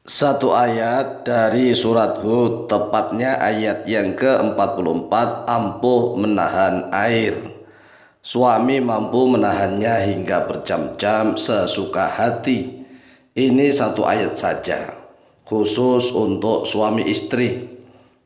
Satu ayat dari surat Hud, tepatnya ayat yang ke-44, ampuh menahan air. Suami mampu menahannya hingga berjam-jam sesuka hati. Ini satu ayat saja, khusus untuk suami istri.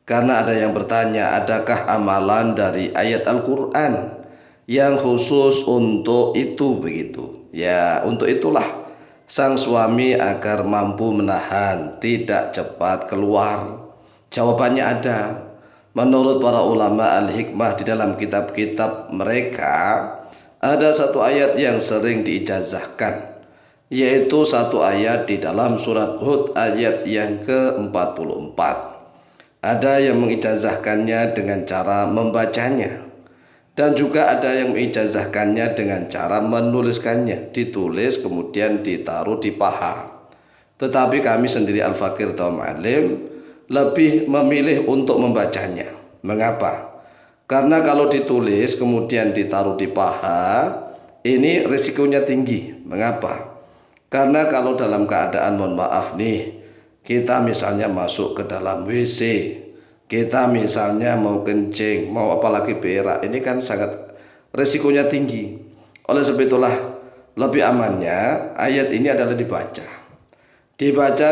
Karena ada yang bertanya, adakah amalan dari ayat Al-Quran yang khusus untuk itu begitu? Ya, untuk itulah sang suami agar mampu menahan, tidak cepat keluar. Jawabannya ada. Menurut para ulama al-hikmah di dalam kitab-kitab mereka, ada satu ayat yang sering diijazahkan, yaitu satu ayat di dalam surat Hud ayat yang ke-44. Ada yang mengijazahkannya dengan cara membacanya, dan juga ada yang mengijazahkannya dengan cara menuliskannya, ditulis kemudian ditaruh di paha. Tetapi kami sendiri Al-Fakir Taum Alim lebih memilih untuk membacanya. Mengapa? Karena kalau ditulis kemudian ditaruh di paha, ini risikonya tinggi. Mengapa? Karena kalau dalam keadaan mohon maaf nih, kita misalnya masuk ke dalam WC, kita misalnya mau kencing, mau apalagi berak, ini kan sangat resikonya tinggi. Oleh sebab itulah lebih amannya ayat ini adalah dibaca,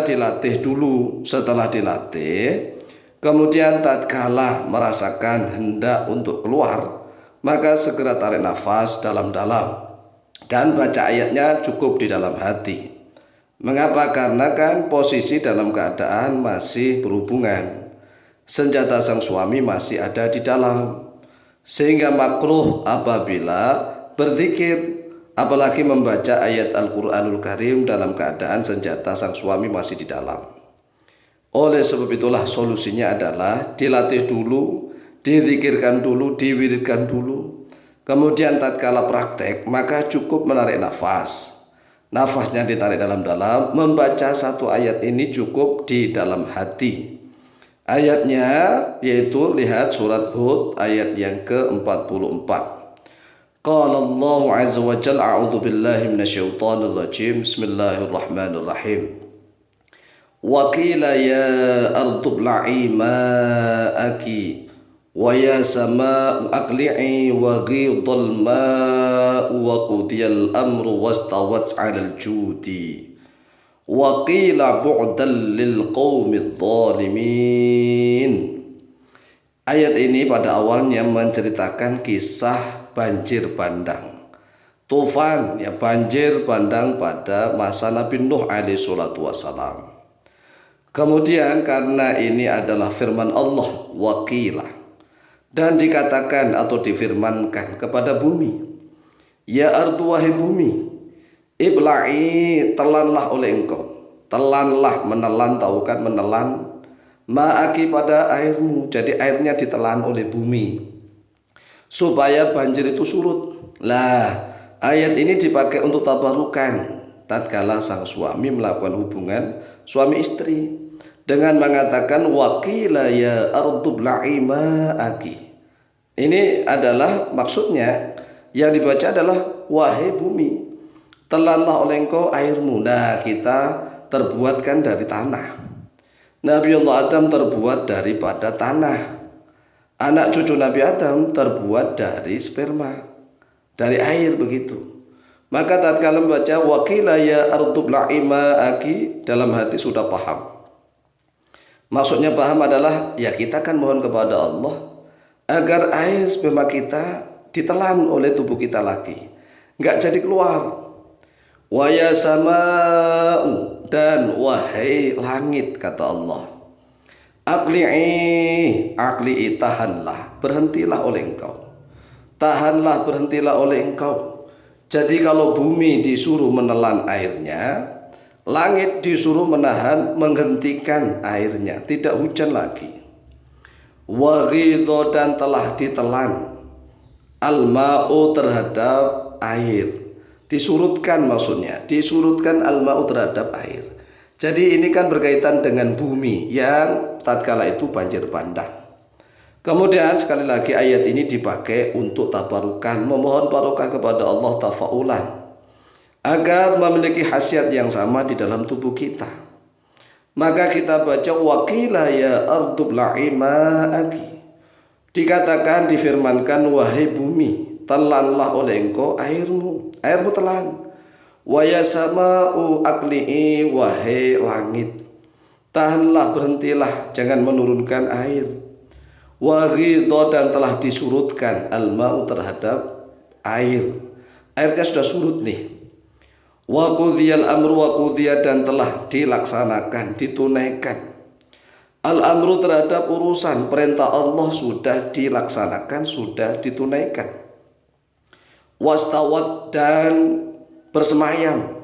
dilatih dulu. Setelah dilatih, kemudian tatkala merasakan hendak untuk keluar, maka segera tarik nafas dalam-dalam dan baca ayatnya cukup di dalam hati. Mengapa? Karena kan posisi dalam keadaan masih berhubungan, senjata sang suami masih ada di dalam, sehingga makruh apabila berzikir, apalagi membaca ayat Al-Quranul Karim dalam keadaan senjata sang suami masih di dalam. Oleh sebab itulah solusinya adalah dilatih dulu, dizikirkan dulu, diwiridkan dulu. Kemudian tatkala praktek, maka cukup menarik nafas. Nafasnya ditarik dalam-dalam, membaca satu ayat ini cukup di dalam hati. Ayatnya yaitu lihat surat Hud ayat yang ke-44. Qala Allah azza wa jalla, a'udzu billahi minasyaitonir rajim. Bismillahirrahmanirrahim. Wa qila ya ardu bla'i ma'aki wa ya sama'u aqli'i wa ghidal ma'u wa qudiyal amru wastawat 'alal judi wa qila bu'dan lil qaumidh dhalimin. Ayat ini pada awalnya menceritakan kisah banjir bandang, tufan, ya banjir bandang pada masa Nabi Nuh alaihi salatu wassalam. Kemudian karena ini adalah firman Allah, waqilah, dan dikatakan atau difirmankan kepada bumi, ya ardu wahai bumi, ibla'i, telanlah oleh engkau. Telanlah, menelan, tahu kan menelan, ma'aki pada airmu. Jadi airnya ditelan oleh bumi supaya banjir itu surut. Lah, ayat ini dipakai untuk tabarukan tatkala sang suami melakukan hubungan suami istri dengan mengatakan waqila ya ardu bla'i ma'aki. Ini adalah maksudnya, yang dibaca adalah wahai bumi, telanlah oleh engkau airmu. Nah, kita terbuatkan dari tanah. Nabi Allah Adam terbuat daripada tanah. Anak cucu Nabi Adam terbuat dari sperma, dari air begitu. Maka tatkala membaca waqila ya ardu bla'i ma'aki, dalam hati sudah paham. Maksudnya paham adalah ya kita kan mohon kepada Allah agar air sperma kita ditelan oleh tubuh kita lagi, nggak jadi keluar. Wa ya sama'u, dan wahai langit, kata Allah, aqli'i, aqli'i, tahanlah, berhentilah oleh engkau. Tahanlah, berhentilah oleh engkau. Jadi kalau bumi disuruh menelan airnya, langit disuruh menahan, menghentikan airnya, tidak hujan lagi. Wa ghidha, dan telah ditelan al-ma'u, terhadap air. Disurutkan, maksudnya disurutkan al-ma'u, terhadap air. Jadi ini kan berkaitan dengan bumi yang tatkala itu banjir bandang. Kemudian sekali lagi ayat ini dipakai untuk tabarukan, memohon barokah kepada Allah, tafaulan, agar memiliki khasiat yang sama di dalam tubuh kita. Maka kita baca waqila ya ardu bla'i ma'aki. Dikatakan, difirmankan, wahai bumi, telanlah oleh engkau airmu, airmu telan. Wa ya sama'u aqli'i, wahai langit, tahanlah, berhentilah, jangan menurunkan air. Wa ghidha, dan telah disurutkan al-ma'u, terhadap air. Airnya sudah surut nih. Wa qudhiyal amru, wa qudhiya, dan telah dilaksanakan, ditunaikan. Al-amru, terhadap urusan perintah Allah sudah dilaksanakan, sudah ditunaikan. Wastawat, dan bersemayam.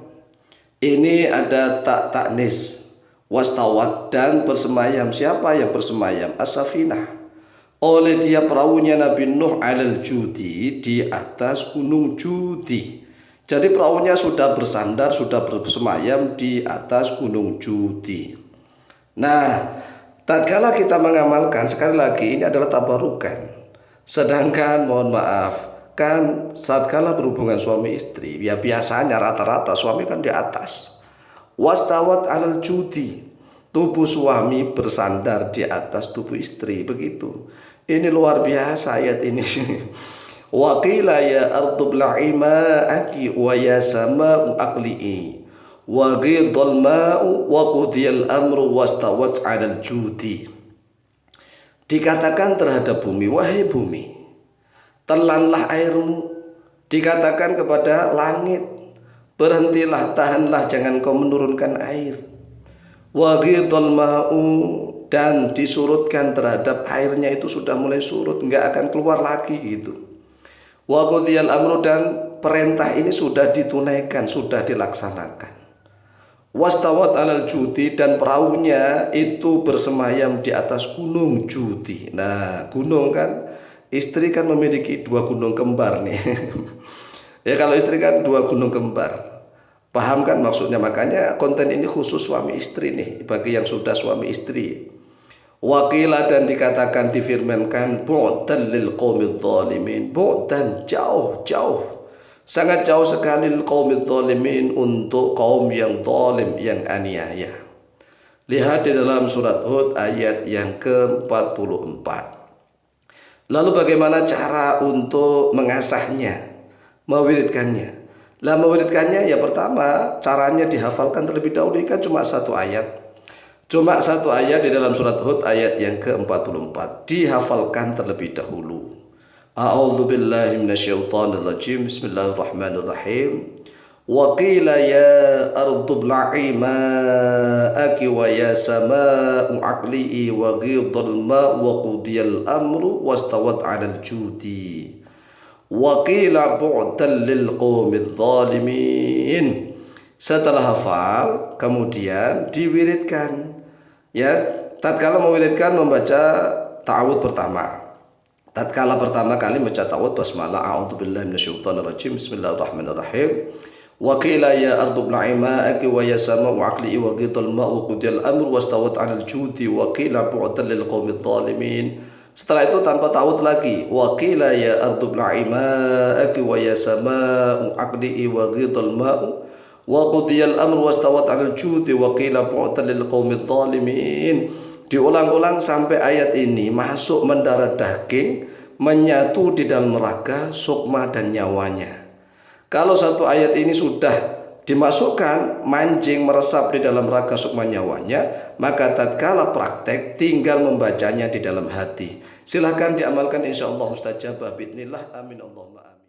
Ini ada tak taknis. Wastawat, dan bersemayam. Siapa yang bersemayam? As-safinah. Oleh dia perahunya Nabi Nuh alal judi, di atas gunung Judi. Jadi perahunya sudah bersandar, sudah bersemayam di atas gunung Judi. Nah, tatkala kita mengamalkan, sekali lagi ini adalah tabarukan. Sedangkan mohon maaf, kan tatkala berhubungan suami istri, ya biasanya rata-rata suami kan di atas. Wastawat alal judi, tubuh suami bersandar di atas tubuh istri, begitu. Ini luar biasa ayat ini. Wa qila ya ardu bla'i ma'aki wa ya sama'u aqli'i wa ghidhal ma'u wa qudiyal amru wastawat 'alal judi. Dikatakan terhadap bumi, wahai bumi, telanlah airmu. Dikatakan kepada langit, berhentilah, tahanlah, jangan kau menurunkan air. Wa ghidhal ma'u, dan disurutkan terhadap airnya, itu sudah mulai surut, enggak akan keluar lagi gitu. Wa qudhiyal amru, dan perintah ini sudah ditunaikan, sudah dilaksanakan. Wastawat alal judi, dan perahunya itu bersemayam di atas gunung Judi. Nah, gunung kan, istri kan memiliki 2 gunung kembar nih. Ya kalau istri kan 2 gunung kembar. Paham kan maksudnya? Makanya konten ini khusus suami istri nih, bagi yang sudah suami istri. Waqila, dan dikatakan, difirmankan, bu'dan lil qaumidz zalimin. Bu'dan, jauh, sangat jauh sekali, lil qaumidz zalimin, untuk kaum yang zalim, yang aniaya. Lihat di dalam surat Hud ayat yang ke-44. Lalu bagaimana cara untuk mengasahnya, mewiridkannya? Lah, mewiridkannya ya pertama caranya dihafalkan terlebih dahulu, kan cuma 1 ayat. Cuma 1 ayat di dalam surat Hud ayat yang ke-44, dihafalkan terlebih dahulu. A'udzu billahi minasyaitonir rajim. Bismillahirrahmanirrahim. Wa qila ya ardu bla'i ma'aki wa ya sama'u aqli'i wa ghidhal ma'u wa qudiyal amru wastawat 'alal judi. Wa qila bu'dan lil qaumidz zalimin. Setelah hafal, kemudian diwiridkan. Ya, tatkala mewiridkan, membaca ta'awudz pertama. Tatkala pertama kali membaca ta'awudz, basmalah, a'udzubillahi minasyaitonirrajim, bismillahirrahmanirrahim. Wa qila ya ardu bla'i ma'aki wa ya sama'u aqli'i wa ghidhal ma'u wa qudiyal amru wastawat 'alal judi wa qila bu'dan lil qaumidz zalimin. Setelah itu tanpa ta'awudz lagi, wa qila ya ardu bla'i ma'aki wa ya sama'u aqli'i wa ghidhal ma'u wa qudiyal amru wastawat 'alal judi wa qila bu'dan lil qaumidz zalimin. Diulang-ulang sampai ayat ini masuk mendarah daging, menyatu di dalam raga, sukma dan nyawanya. Kalau 1 ayat ini sudah dimasukkan, mancing, meresap di dalam raga, sukma, nyawanya, maka tatkala praktek tinggal membacanya di dalam hati. Silahkan diamalkan, insyaallah mustajabah biidznillah. Amin Allahumma amin.